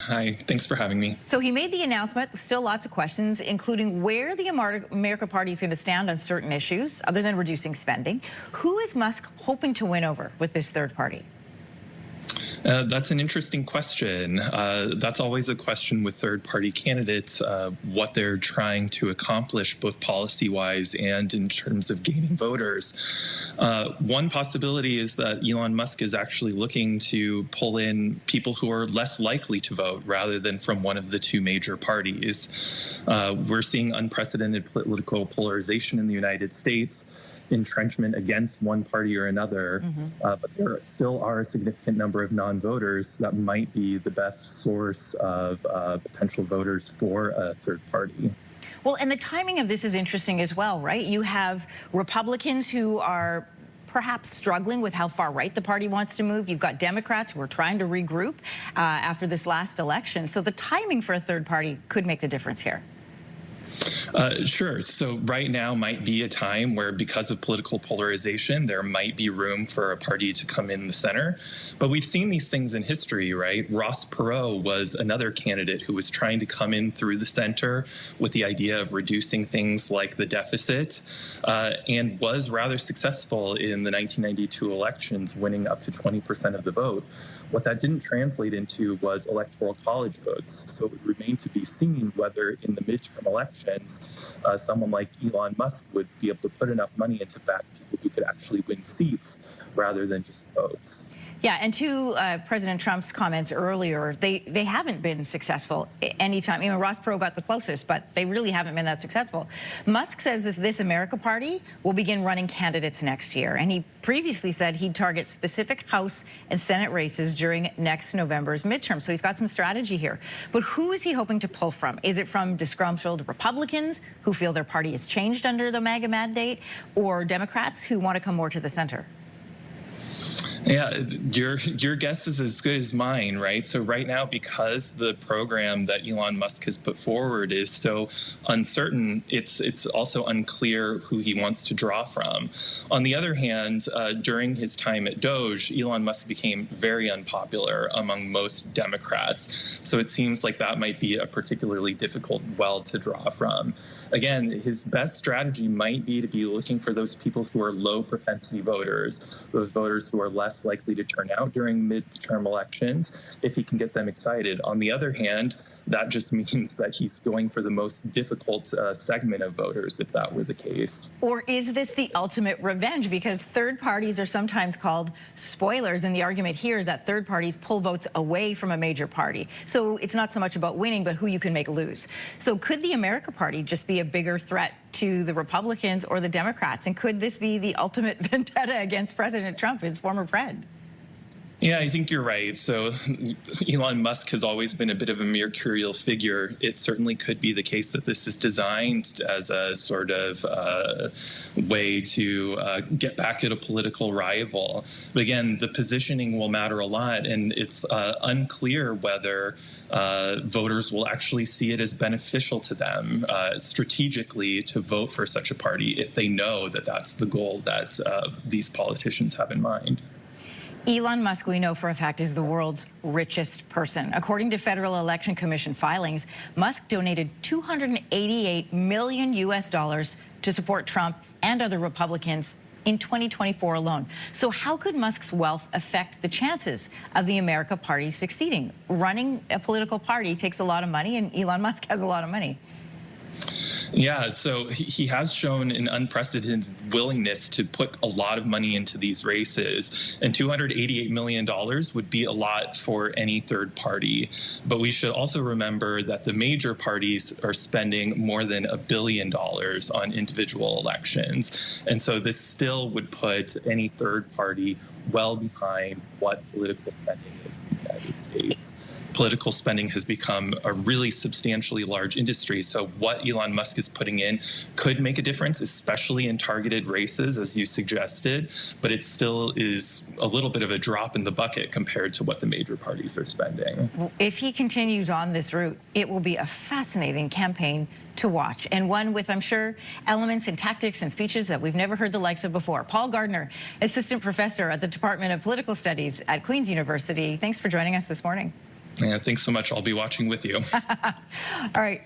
Hi, thanks for having me. So he made the announcement, still lots of questions, including where the America Party is going to stand on certain issues, other than reducing spending. Who is Musk hoping to win over with this third party? That's an interesting question. That's always a question with third-party candidates, what they're trying to accomplish, both policy-wise and in terms of gaining voters. One possibility is that Elon Musk is actually looking to pull in people who are less likely to vote rather than from one of the two major parties. We're seeing unprecedented political polarization in the United States, entrenchment against one party or another, but there still are a significant number of non-voters that might be the best source of potential voters for a third party. Well, and the timing of this is interesting as well, right? You have Republicans who are perhaps struggling with how far right the party wants to move. You've got Democrats who are trying to regroup after this last election. So the timing for a third party could make the difference here. Sure. So right now might be a time where, because of political polarization, there might be room for a party to come in the center. But we've seen these things in history, right? Ross Perot was another candidate who was trying to come in through the center with the idea of reducing things like the deficit, and was rather successful in the 1992 elections, winning up to 20% of the vote. What that didn't translate into was electoral college votes. So it would remain to be seen whether in the midterm elections, someone like Elon Musk would be able to put enough money into back people who could actually win seats rather than just votes. Yeah, and to President Trump's comments earlier, they haven't been successful anytime. You know, Ross Perot got the closest, but they really haven't been that successful. Musk says this America Party will begin running candidates next year, and he previously said he'd target specific House and Senate races during next November's midterm. So he's got some strategy here. But who is he hoping to pull from? Is it from disgruntled Republicans who feel their party has changed under the MAGA mandate, or Democrats who want to come more to the center? Yeah, your guess is as good as mine, right? So right now, because the program that Elon Musk has put forward is so uncertain, it's also unclear who he wants to draw from. On the other hand, during his time at Doge, Elon Musk became very unpopular among most Democrats. So it seems like that might be a particularly difficult well to draw from. Again, his best strategy might be to be looking for those people who are low propensity voters, those voters who are less likely to turn out during midterm elections, if he can get them excited. On the other hand, that just means that he's going for the most difficult segment of voters, if that were the case. Or is this the ultimate revenge? Because third parties are sometimes called spoilers, and the argument here is that third parties pull votes away from a major party. So it's not so much about winning, but who you can make lose. So could the America Party just be a bigger threat to the Republicans or the Democrats? And could this be the ultimate vendetta against President Trump, his former friend? Yeah, I think you're right. So Elon Musk has always been a bit of a mercurial figure. It certainly could be the case that this is designed as a sort of way to get back at a political rival. But again, the positioning will matter a lot, and it's unclear whether voters will actually see it as beneficial to them strategically to vote for such a party if they know that that's the goal that these politicians have in mind. Elon Musk, we know for a fact, is the world's richest person. According to Federal Election Commission filings, Musk donated $288 million to support Trump and other Republicans in 2024 alone. So how could Musk's wealth affect the chances of the America Party succeeding? Running a political party takes a lot of money, and Elon Musk has a lot of money. Yeah, so he has shown an unprecedented willingness to put a lot of money into these races, and $288 million would be a lot for any third party. But we should also remember that the major parties are spending more than $1 billion on individual elections. And so this still would put any third party well behind what political spending is in the United States. Political spending has become a really substantially large industry. So what Elon Musk is putting in could make a difference, especially in targeted races, as you suggested, but it still is a little bit of a drop in the bucket compared to what the major parties are spending. If he continues on this route, it will be a fascinating campaign to watch, and one with, I'm sure, elements and tactics and speeches that we've never heard the likes of before. Paul Gardner, assistant professor at the Department of Political Studies at Queen's University, thanks for joining us this morning. Yeah, thanks so much. I'll be watching with you. All right.